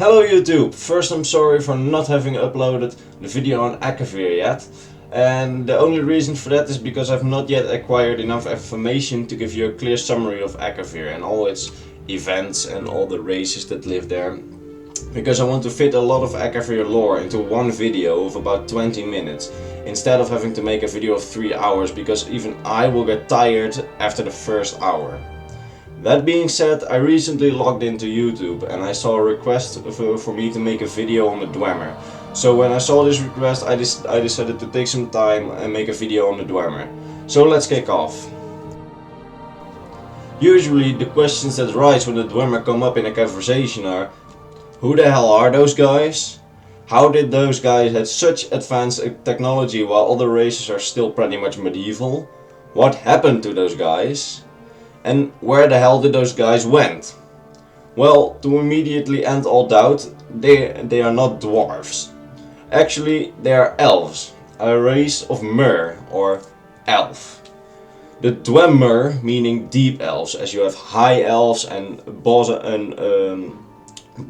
Hello YouTube! First, I'm sorry for not having uploaded the video on Akavir yet. And the only reason for that is because I've not yet acquired enough information to give you a clear summary of Akavir and all its events and all the races that live there. Because I want to fit a lot of Akavir lore into one video of about 20 minutes instead of having to make a video of 3 hours, because even I will get tired after the first hour. That being said, I recently logged into YouTube and I saw a request for me to make a video on the Dwemer. So when I saw this request, I decided to take some time and make a video on the Dwemer. So let's kick off. Usually the questions that rise when the Dwemer come up in a conversation are: who the hell are those guys? How did those guys have such advanced technology while other races are still pretty much medieval? What happened to those guys? And where the hell did those guys went? Well, to immediately end all doubt, they are not dwarves. Actually, they are elves, a race of mer, or elf. The Dwemer meaning deep elves, as you have high elves and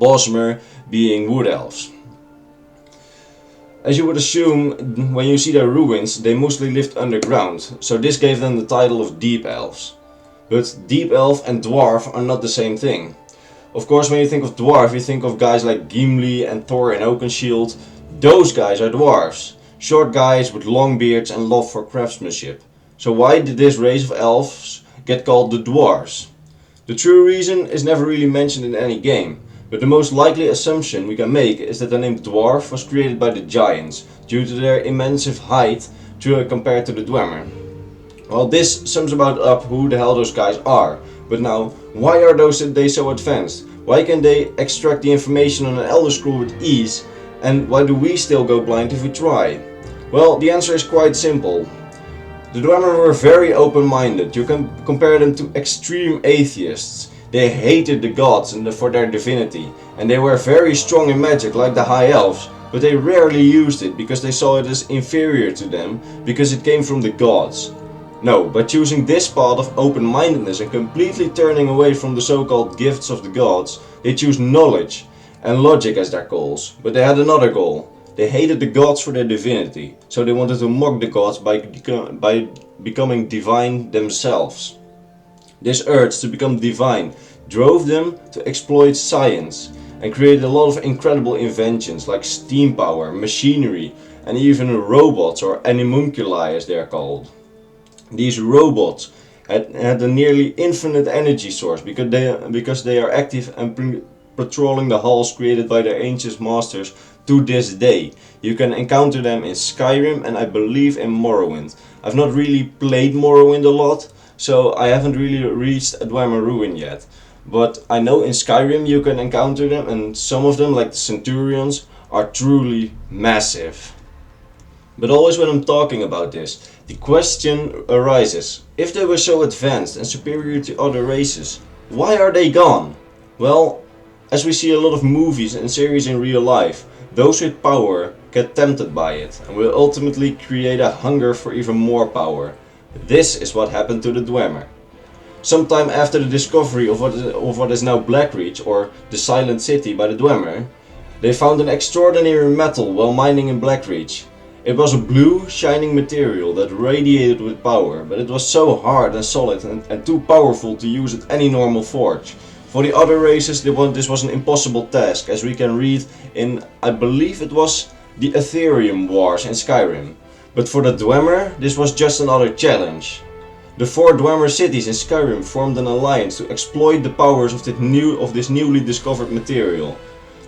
bosmer being wood elves. As you would assume, when you see their ruins, they mostly lived underground, so this gave them the title of deep elves. But deep elf and dwarf are not the same thing. Of course, when you think of dwarf, you think of guys like Gimli and Thor in Oakenshield. Those guys are dwarves. Short guys with long beards and love for craftsmanship. So why did this race of elves get called the dwarves? The true reason is never really mentioned in any game, but the most likely assumption we can make is that the name dwarf was created by the giants due to their immense height compared to the Dwemer. Well, this sums about up who the hell those guys are. But now, why are they so advanced? Why can they extract the information on an Elder Scroll with ease? And why do we still go blind if we try? Well, the answer is quite simple. The Dwemer were very open-minded. You can compare them to extreme atheists. They hated the gods for their divinity. And they were very strong in magic like the High Elves. But they rarely used it because they saw it as inferior to them because it came from the gods. No, by choosing this path of open-mindedness and completely turning away from the so-called gifts of the gods, they choose knowledge and logic as their goals. But they had another goal. They hated the gods for their divinity, so they wanted to mock the gods by becoming divine themselves. This urge to become divine drove them to exploit science and create a lot of incredible inventions like steam power, machinery, and even robots, or animunculi as they are called. These robots had a nearly infinite energy source because they are active and patrolling the halls created by their ancient masters to this day. You can encounter them in Skyrim and I believe in Morrowind. I've not really played Morrowind a lot, so I haven't really reached a Dwemer ruin yet. But I know in Skyrim you can encounter them, and some of them, like the Centurions, are truly massive. But always when I'm talking about this, the question arises: if they were so advanced and superior to other races, why are they gone? Well, as we see a lot of movies and series in real life, those with power get tempted by it and will ultimately create a hunger for even more power. This is what happened to the Dwemer. Sometime after the discovery of what is now Blackreach, or the Silent City, by the Dwemer, they found an extraordinary metal while mining in Blackreach. It was a blue, shining material that radiated with power, but it was so hard and solid and too powerful to use at any normal forge. For the other races, this was an impossible task, as we can read in, I believe it was, the Ethereum Wars in Skyrim. But for the Dwemer, this was just another challenge. The 4 Dwemer cities in Skyrim formed an alliance to exploit the powers of this newly discovered material.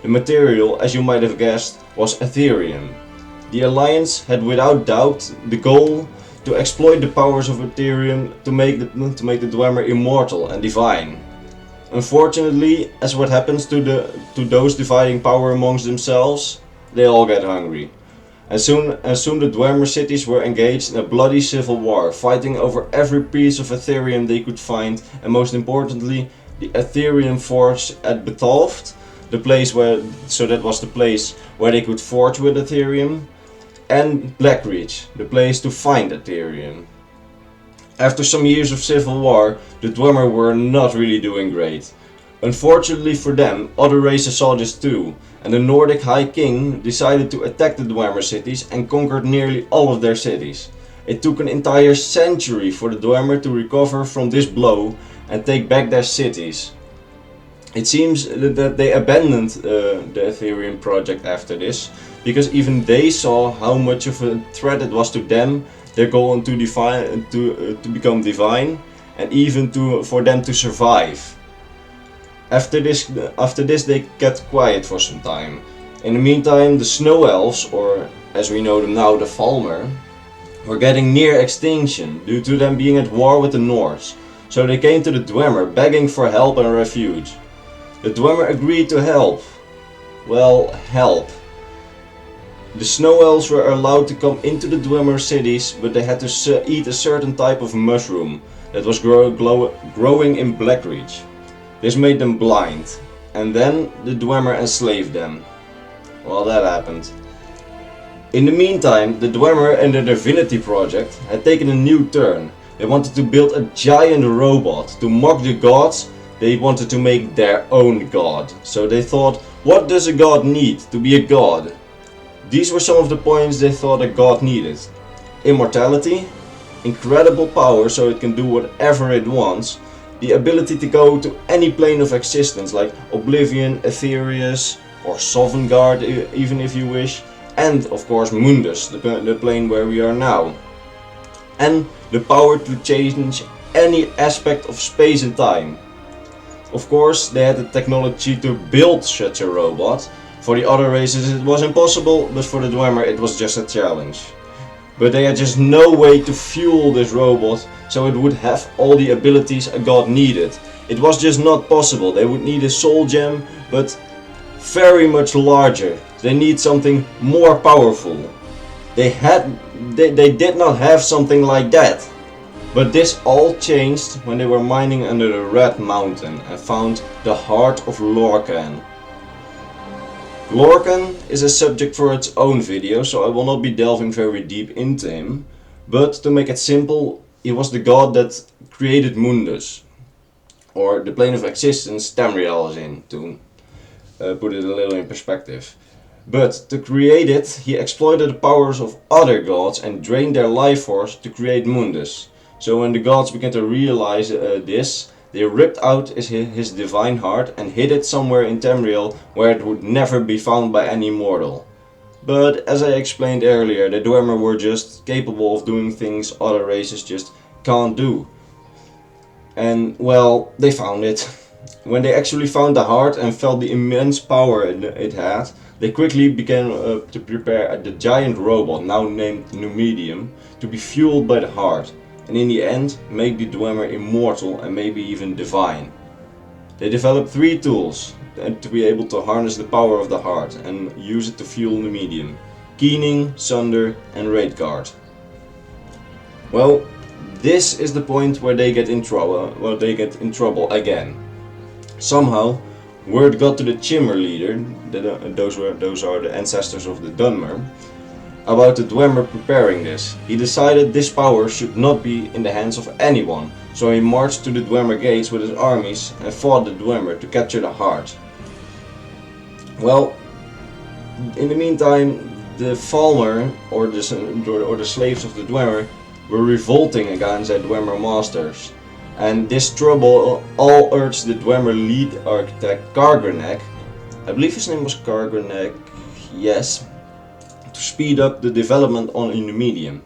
The material, as you might have guessed, was Ethereum. The alliance had without doubt the goal to exploit the powers of Ethereum to make the Dwemer immortal and divine. Unfortunately, as what happens to those dividing power amongst themselves, they all get hungry. And soon the Dwemer cities were engaged in a bloody civil war, fighting over every piece of Ethereum they could find, and most importantly, the Ethereum forge at Bethalft, that was the place where they could forge with Ethereum, and Blackreach, the place to find Ethereum. After some years of civil war, the Dwemer were not really doing great. Unfortunately for them, other races saw this too, and the Nordic High King decided to attack the Dwemer cities and conquered nearly all of their cities. It took an entire century for the Dwemer to recover from this blow and take back their cities. It seems that they abandoned the Ethereum project after this, because even they saw how much of a threat it was to them, their goal to become divine, and even for them to survive. After this they kept quiet for some time. In the meantime, the Snow Elves, or as we know them now, the Falmer, were getting near extinction due to them being at war with the Norse, so they came to the Dwemer begging for help and refuge. The Dwemer agreed to help. Well, help. The Snow Elves were allowed to come into the Dwemer cities, but they had to eat a certain type of mushroom that was growing in Blackreach. This made them blind, and then the Dwemer enslaved them. Well, that happened. In the meantime, the Dwemer and the Divinity Project had taken a new turn. They wanted to build a giant robot to mock the gods. They wanted to make their own god. So they thought, what does a god need to be a god? These were some of the points they thought a god needed. Immortality, incredible power so it can do whatever it wants, the ability to go to any plane of existence like Oblivion, Aetherius or Sovngarde even if you wish, and of course Mundus, the plane where we are now. And the power to change any aspect of space and time. Of course they had the technology to build such a robot. For the other races it was impossible, but for the Dwemer it was just a challenge. But they had just no way to fuel this robot so it would have all the abilities a god needed. It was just not possible. They would need a soul gem, but very much larger. They need something more powerful. They did not have something like that. But this all changed when they were mining under the Red Mountain and found the Heart of Lorkhan. Lorkhan is a subject for its own video, so I will not be delving very deep into him, but to make it simple, he was the god that created Mundus, or the plane of existence Tamriel is in, to put it a little in perspective. But to create it, he exploited the powers of other gods and drained their life force to create Mundus. So when the gods began to realize this, they ripped out his divine heart and hid it somewhere in Tamriel where it would never be found by any mortal. But as I explained earlier, the Dwemer were just capable of doing things other races just can't do. And well, they found it. When they actually found the heart and felt the immense power it had, they quickly began to prepare the giant robot, now named Numidium, to be fueled by the heart. And in the end, make the Dwemer immortal and maybe even divine. They developed 3 tools to be able to harness the power of the heart and use it to fuel the medium: Keening, Sunder and Raidguard. Well, this is the point where they get in trouble again. Somehow, word got to the Chimmer leader, those are the ancestors of the Dunmer, about the Dwemer preparing this. He decided this power should not be in the hands of anyone, so he marched to the Dwemer gates with his armies and fought the Dwemer to capture the heart. Well, in the meantime, the Falmer, or the slaves of the Dwemer, were revolting against their Dwemer masters. And this trouble all urged the Dwemer lead architect Kargranek, I believe his name was Kargranek, yes, to speed up the development on Numidium.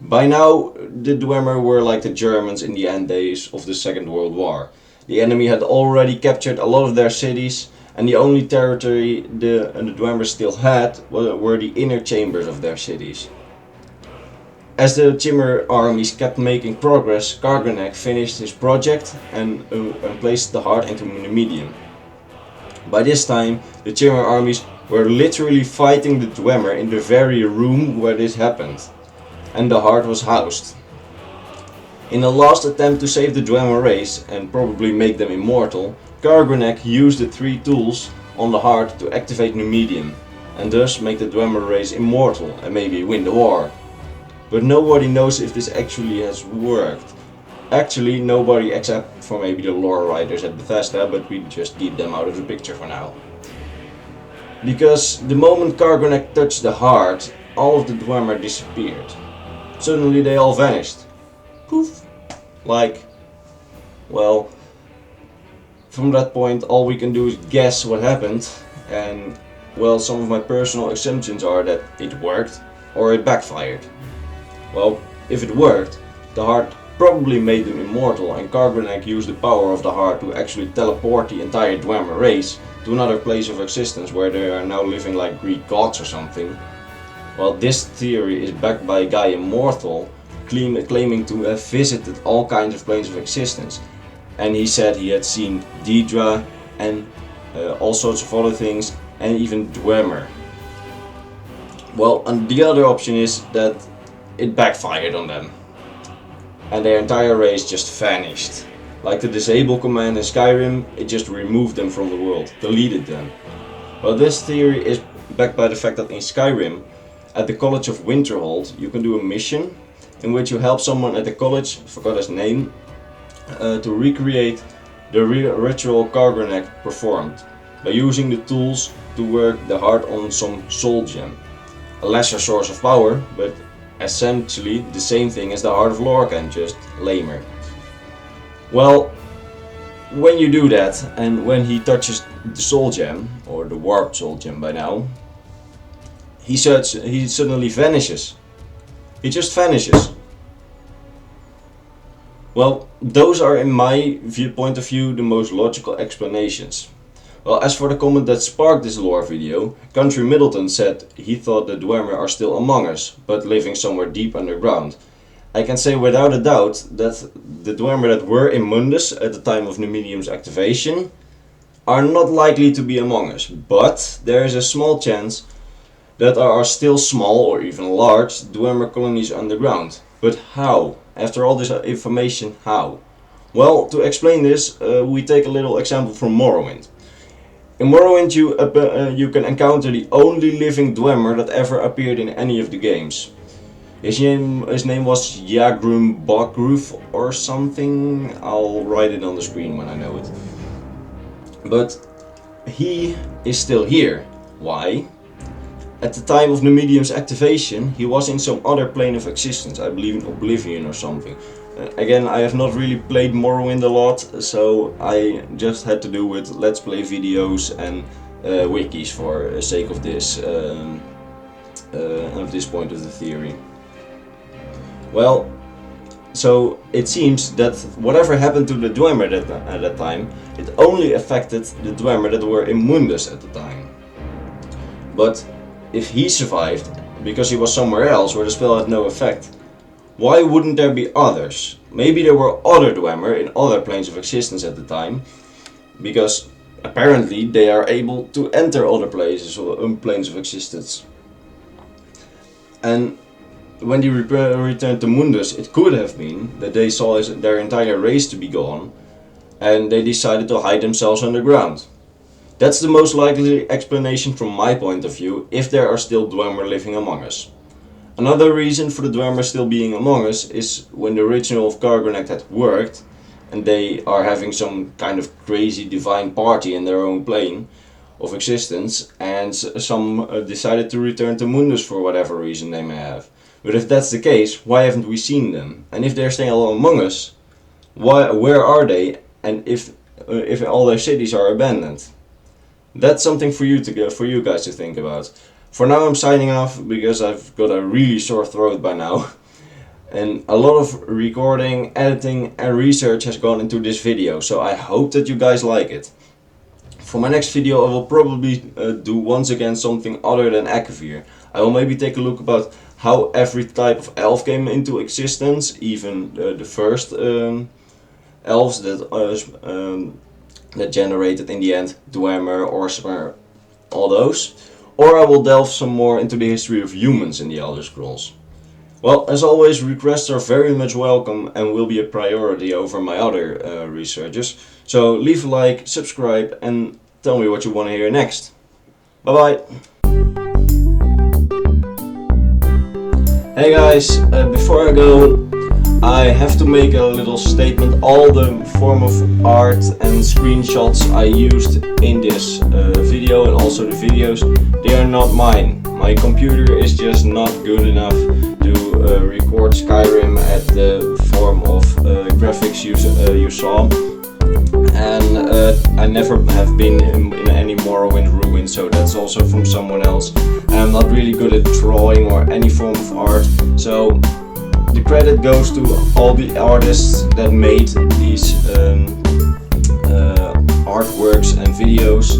By now, the Dwemer were like the Germans in the end days of the Second World War. The enemy had already captured a lot of their cities, and the only territory the Dwemer still had were the inner chambers of their cities. As the Chimmer armies kept making progress, Kargranek finished his project and placed the heart into Numidium. By this time, the Chimmer armies were literally fighting the Dwemer in the very room where this happened, and the heart was housed. In a last attempt to save the Dwemer race and probably make them immortal, Kargranek used the 3 tools on the heart to activate Numidium, and thus make the Dwemer race immortal and maybe win the war. But nobody knows if this actually has worked. Actually, nobody except for maybe the lore writers at Bethesda, but we just keep them out of the picture for now. Because the moment Kargonek touched the heart, all of the Dwemer disappeared. Suddenly they all vanished. Poof! Like, well, from that point all we can do is guess what happened, and well, some of my personal assumptions are that it worked or it backfired. Well, if it worked, the heart probably made them immortal, and Kargonek used the power of the heart to actually teleport the entire Dwemer race to another place of existence where they are now living like Greek gods or something. Well, this theory is backed by a guy immortal claiming to have visited all kinds of planes of existence, and he said he had seen Deidre and all sorts of other things, and even Dwemer. Well, and the other option is that it backfired on them, and their entire race just vanished. Like the disable command in Skyrim, it just removed them from the world, deleted them. Well, this theory is backed by the fact that in Skyrim, at the College of Winterhold, you can do a mission in which you help someone at the college, forgot his name, to recreate the ritual Kargonek performed by using the tools to work the heart on some soul gem. A lesser source of power, but essentially the same thing as the Heart of Lorkhan, just lamer. Well, when you do that, and when he touches the soul gem, or the warped soul gem by now, he suddenly vanishes. He just vanishes. Well, those are, in my point of view, the most logical explanations. Well, as for the comment that sparked this lore video, Country Middleton said he thought the Dwemer are still among us, but living somewhere deep underground. I can say without a doubt that the Dwemer that were in Mundus at the time of Numidium's activation are not likely to be among us, but there is a small chance that there are still small or even large Dwemer colonies underground. But how? After all this information, how? Well, to explain this, we take a little example from Morrowind. In Morrowind you can encounter the only living Dwemer that ever appeared in any of the games. His name was Yagrum Bagruf or something. I'll write it on the screen when I know it. But he is still here. Why? At the time of Numidium's activation, he was in some other plane of existence, I believe in Oblivion or something. Again, I have not really played Morrowind a lot, so I just had to do with Let's Play videos and wikis for the sake of this point of the theory. Well, so it seems that whatever happened to the Dwemer at that time, it only affected the Dwemer that were in Mundus at the time. But if he survived because he was somewhere else where the spell had no effect, why wouldn't there be others? Maybe there were other Dwemer in other planes of existence at the time, because apparently they are able to enter other places or planes of existence. And when they returned to Mundus, it could have been that they saw their entire race to be gone, and they decided to hide themselves underground. That's the most likely explanation from my point of view, if there are still Dwemer living among us. Another reason for the Dwemer still being among us is when the ritual of Kargonek had worked, and they are having some kind of crazy divine party in their own plane of existence, and some decided to return to Mundus for whatever reason they may have. But if that's the case, why haven't we seen them? And if they're still among us, where are they? And if all their cities are abandoned? That's something for you guys to think about. For now I'm signing off because I've got a really sore throat by now. And a lot of recording, editing and research has gone into this video, so I hope that you guys like it. For my next video I will probably do once again something other than Akavir. I will maybe take a look about how every type of elf came into existence, even the first elves that generated in the end Dwemer, Orsimer, all those. Or I will delve some more into the history of humans in the Elder Scrolls. Well, as always, requests are very much welcome and will be a priority over my other researches. So leave a like, subscribe and tell me what you want to hear next. Bye bye! Hey guys, before I go, I have to make a little statement. All the form of art and screenshots I used in this video and also the videos, they are not mine. My computer is just not good enough to record Skyrim at the form of graphics you saw. And I never have been in any Morrowind ruin, so that's also from someone else. And I'm not really good at drawing or any form of art, so the credit goes to all the artists that made these artworks and videos.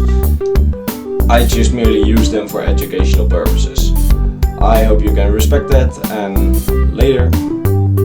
I just merely use them for educational purposes. I hope you can respect that, and later.